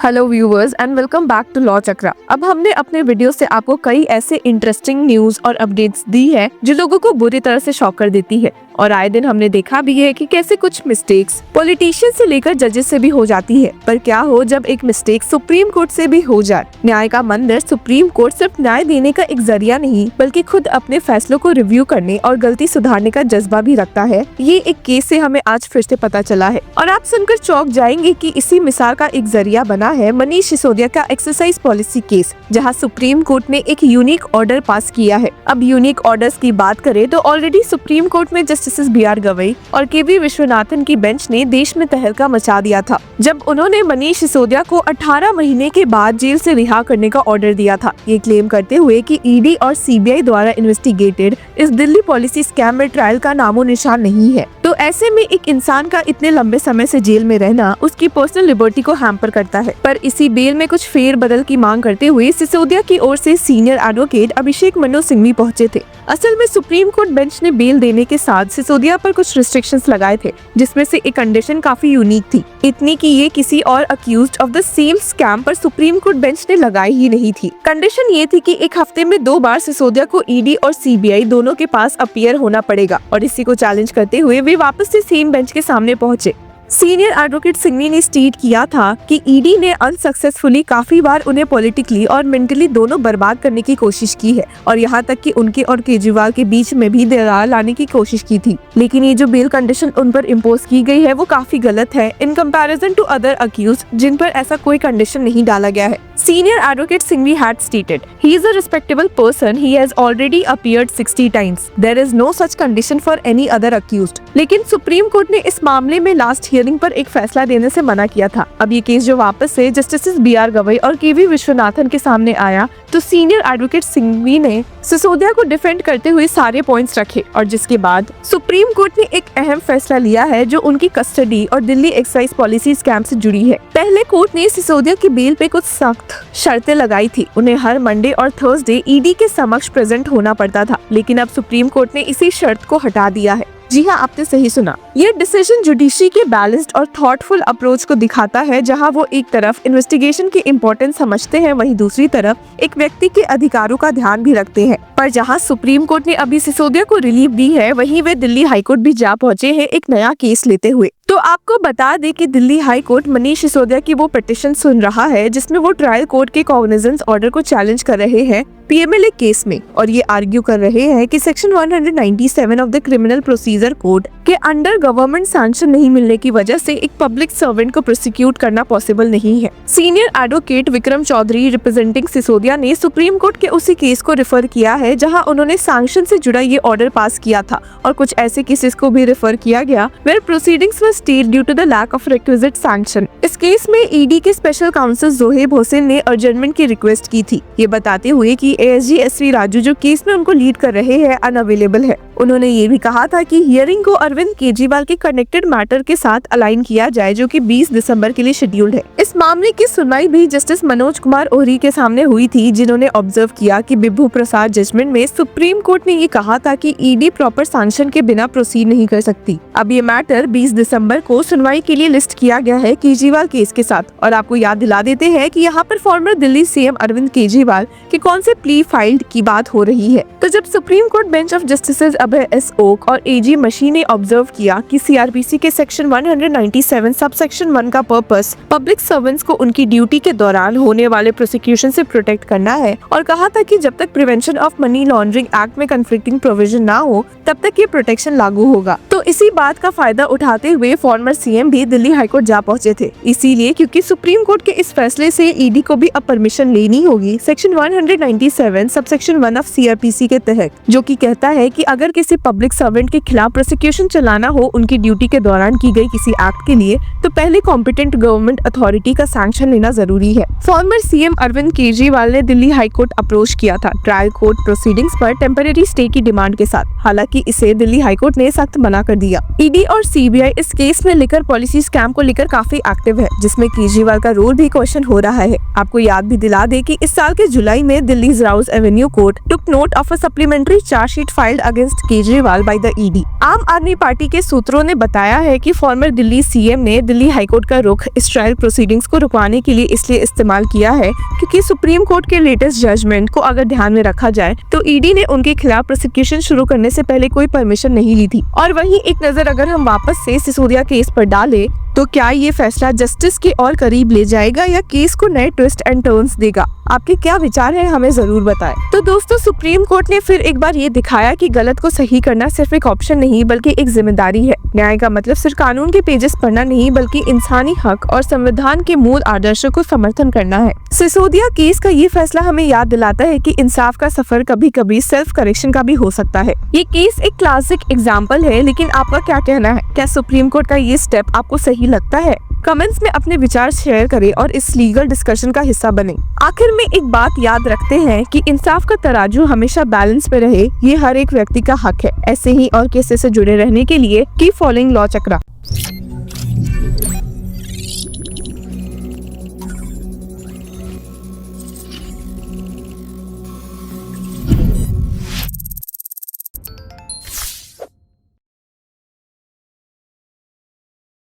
Hello viewers and welcome back to Law Chakra. अब हमने अपने वीडियो से आपको कई ऐसे इंटरेस्टिंग न्यूज और अपडेट्स दी है जो लोगों को बुरी तरह से शॉक कर देती है। और आए दिन हमने देखा भी है कि कैसे कुछ मिस्टेक्स पॉलिटिशियन से लेकर जजेस से भी हो जाती है। पर क्या हो जब एक मिस्टेक सुप्रीम कोर्ट से भी हो जाए। न्याय का मंदिर सुप्रीम कोर्ट सिर्फ न्याय देने का एक जरिया नहीं बल्कि खुद अपने फैसलों को रिव्यू करने और गलती सुधारने का जज्बा भी रखता है। ये एक केस से हमें आज फिर से पता चला है और आप सुनकर चौंक जाएंगे कि इसी मिसाल का एक जरिया बना है मनीष सिसोदिया का एक्सरसाइज पॉलिसी केस, जहां सुप्रीम कोर्ट ने एक यूनिक ऑर्डर पास किया है। अब यूनिक ऑर्डर्स की बात करें तो ऑलरेडी सुप्रीम कोर्ट में जस्टिस BR गवई और KV विश्वनाथन की बेंच ने देश में तहलका मचा दिया था जब उन्होंने मनीष सिसोदिया को 18 महीने के बाद जेल से रिहा करने का ऑर्डर दिया था, ये क्लेम करते हुए कि ED और CBI द्वारा इन्वेस्टिगेटेड इस दिल्ली पॉलिसी स्कैम में ट्रायल का नामो निशान नहीं है। तो ऐसे में एक इंसान का इतने लंबे समय से जेल में रहना उसकी पर्सनल लिबर्टी को हैम्पर करता है। पर इसी बेल में कुछ फेर बदल की मांग करते हुए सिसोदिया की ओर से सीनियर एडवोकेट अभिषेक मनु सिंघवी पहुंचे थे। असल में सुप्रीम कोर्ट बेंच ने बेल देने के साथ सिसोदिया पर कुछ रिस्ट्रिक्शंस लगाए थे, जिसमें से एक कंडीशन काफी यूनिक थी, इतनी कि ये किसी और accused of the same scam पर सुप्रीम कोर्ट बेंच ने लगाई ही नहीं थी। कंडीशन ये थी कि एक हफ्ते में 2 बार सिसोदिया को ED और CBI दोनों के पास अपीयर होना पड़ेगा और इसी को चैलेंज करते हुए वे वापस से सेम बेंच के सामने पहुंचे। सीनियर एडवोकेट सिंघवी ने स्टेट किया था कि ED ने अनसक्सेसफुली काफी बार उन्हें पॉलिटिकली और मेंटली दोनों बर्बाद करने की कोशिश की है और यहाँ तक कि उनके और केजरीवाल के बीच में भी दरार लाने की कोशिश की थी। लेकिन ये जो बेल कंडीशन उन पर इम्पोज की गई है वो काफी गलत है in comparison to other accused जिन पर ऐसा कोई कंडीशन नहीं डाला गया है। Senior advocate Singhvi had stated he is a respectable person, he has already appeared 60 times, there is no such condition for any other accused। लेकिन सुप्रीम कोर्ट ने इस मामले में लास्ट हियरिंग पर एक फैसला देने से मना किया था। अब ये केस जो वापस से जस्टिस BR गवई और KV विश्वनाथन के सामने आया तो सीनियर एडवोकेट सिंघवी ने सिसोदिया को डिफेंड करते हुए सारे पॉइंट्स रखे और जिसके बाद सुप्रीम कोर्ट ने एक अहम फैसला लिया है जो उनकी कस्टडी और दिल्ली एक्साइज पॉलिसी स्कैम से जुड़ी है। पहले कोर्ट ने सिसोदिया की बेल पे कुछ सख्त शर्तें लगाई थी, उन्हें हर मंडे और थर्सडे ED के समक्ष प्रेजेंट होना पड़ता था, लेकिन अब सुप्रीम कोर्ट ने इसी शर्त को हटा दिया है। जी हाँ, आपने सही सुना। ये डिसीजन जुडिशरी के बैलेंस्ड और थॉटफुल अप्रोच को दिखाता है, जहां वो एक तरफ इन्वेस्टिगेशन की इम्पोर्टेंस समझते हैं, वहीं दूसरी तरफ एक व्यक्ति के अधिकारों का ध्यान भी रखते हैं। पर जहां सुप्रीम कोर्ट ने अभी सिसोदिया को रिलीफ दी है, वहीं वे दिल्ली हाईकोर्ट भी जा पहुंचे हैं एक नया केस लेते हुए। तो आपको बता दें कि दिल्ली हाई कोर्ट मनीष सिसोदिया की वो पिटीशन सुन रहा है जिसमें वो ट्रायल कोर्ट के कॉग्निजेंस ऑर्डर को चैलेंज कर रहे हैं PMLA केस में, और ये आर्ग्यू कर रहे हैं कि section 197 of the criminal procedure code के अंडर गवर्नमेंट सैंक्शन नहीं मिलने की वजह से एक पब्लिक सर्वेंट को प्रोसिक्यूट करना पॉसिबल नहीं है। Senior advocate Vikram Chaudhary representing Sisodia ने सुप्रीम कोर्ट के उसी केस को रेफर किया है जहां उन्होंने सैंक्शन से जुड़ा ये ऑर्डर पास किया था, और कुछ ऐसे केसेस को भी रेफर किया गया where proceedings were stayed due to the lack of requisite sanction. इस केस में ED के स्पेशल काउंसिल जोहेब हुसैन ने एडजर्नमेंट की रिक्वेस्ट की थी, ये बताते हुए कि ASG SV राजू जो केस में उनको लीड कर रहे हैं अनअवेलेबल है। उन्होंने ये भी कहा था कि हियरिंग को अरविंद केजरीवाल के कनेक्टेड मैटर के साथ अलाइन किया जाए जो कि 20 दिसंबर के लिए शेड्यूल्ड है। इस मामले की सुनवाई भी जस्टिस मनोज कुमार ओहरी के सामने हुई थी, जिन्होंने ऑब्जर्व किया कि बिभू प्रसाद जजमेंट में सुप्रीम कोर्ट ने ये कहा था कि ED प्रॉपर सैंक्शन के बिना प्रोसीड नहीं कर सकती। अब ये मैटर 20 दिसंबर को सुनवाई के लिए लिस्ट किया गया है केजरीवाल केस के साथ। और आपको याद दिला देते हैं कि यहाँ पर फॉर्मर दिल्ली CM अरविंद केजरीवाल के कौन से प्ली फाइल्ड की बात हो रही है। तो जब supreme court bench of justice Abhay S Oka और AG मशी ने ऑब्जर्व किया कि CRPC के सेक्शन 197 सब सेक्शन 1 का पर्पस पब्लिक सर्वेंट्स को उनकी ड्यूटी के दौरान होने वाले प्रोसिक्यूशन से प्रोटेक्ट करना है, और कहा था कि जब तक prevention of money laundering act में कन्फ्लिक्टिंग प्रोविजन ना हो तब तक ये प्रोटेक्शन लागू होगा। तो इसी बात का फायदा उठाते हुए फॉर्मर CM भी दिल्ली हाईकोर्ट जा पहुंचे थे, इसीलिए क्योंकि सुप्रीम कोर्ट के इस फैसले से ED को भी अब परमिशन लेनी होगी section 197 sub section 1 of CRPC के तहत, जो कि कहता है कि अगर किसी पब्लिक सर्वेंट के खिलाफ प्रोसिक्यूशन चलाना हो उनकी ड्यूटी के दौरान की गई किसी एक्ट के लिए, तो पहले कॉम्पिटेंट गवर्नमेंट अथॉरिटी का सैंक्शन लेना जरूरी है। फॉर्मर CM अरविंद केजरीवाल ने दिल्ली हाईकोर्ट अप्रोच किया था ट्रायल कोर्ट प्रोसीडिंग्स पर टेम्परेरी स्टे की डिमांड के साथ, हालांकि इसे दिल्ली हाईकोर्ट ने सख्त मना कर दिया। ED और CBI इस केस में लिकर पॉलिसी स्कैम को लेकर काफी एक्टिव है, जिसमें केजरीवाल का रोल भी क्वेश्चन हो रहा है। आपको याद भी दिला दे कि इस साल के जुलाई में Delhi Rouse Avenue court took note of a supplementary chargesheet filed against Kejriwal by the ED. आम आदमी पार्टी के सूत्रों ने बताया है कि फॉर्मर दिल्ली सीएम ने दिल्ली हाईकोर्ट का रुख इस ट्रायल प्रोसीडिंग्स को रुकवाने के लिए इसलिए इस्तेमाल किया है क्योंकि सुप्रीम कोर्ट के लेटेस्ट जजमेंट को अगर ध्यान में रखा जाए तो ईडी ने उनके खिलाफ प्रोसिक्यूशन शुरू करने से पहले कोई परमिशन नहीं ली थी। और वहीं एक नजर अगर हम वापस से सिसोदिया केस पर डालें तो क्या ये फैसला जस्टिस के और करीब ले जाएगा या केस को नए ट्विस्ट एंड टर्न्स देगा? आपके क्या विचार है, हमें जरूर बताएं। तो दोस्तों, सुप्रीम कोर्ट ने फिर एक बार ये दिखाया कि गलत को सही करना सिर्फ एक ऑप्शन नहीं बल्कि एक जिम्मेदारी है। न्याय का मतलब सिर्फ कानून के पेजेस पढ़ना नहीं बल्कि इंसानी हक और संविधान के मूल आदर्शों को समर्थन करना है। सिसोदिया केस का ये फैसला हमें याद दिलाता है कि इंसाफ का सफर कभी कभी सेल्फ करेक्शन का भी हो सकता है। ये केस एक क्लासिक एग्जाम्पल है, लेकिन आपका क्या कहना है? क्या सुप्रीम कोर्ट का ये स्टेप आपको सही लगता है? कमेंट्स में अपने विचार शेयर करें और इस लीगल डिस्कशन का हिस्सा बने। आखिर में एक बात याद रखते हैं कि इंसाफ का तराजू हमेशा बैलेंस पे रहे, ये हर एक व्यक्ति का हक है। ऐसे ही और केसेस से जुड़े रहने के लिए कीप फॉलोइंग लॉ चक्रा।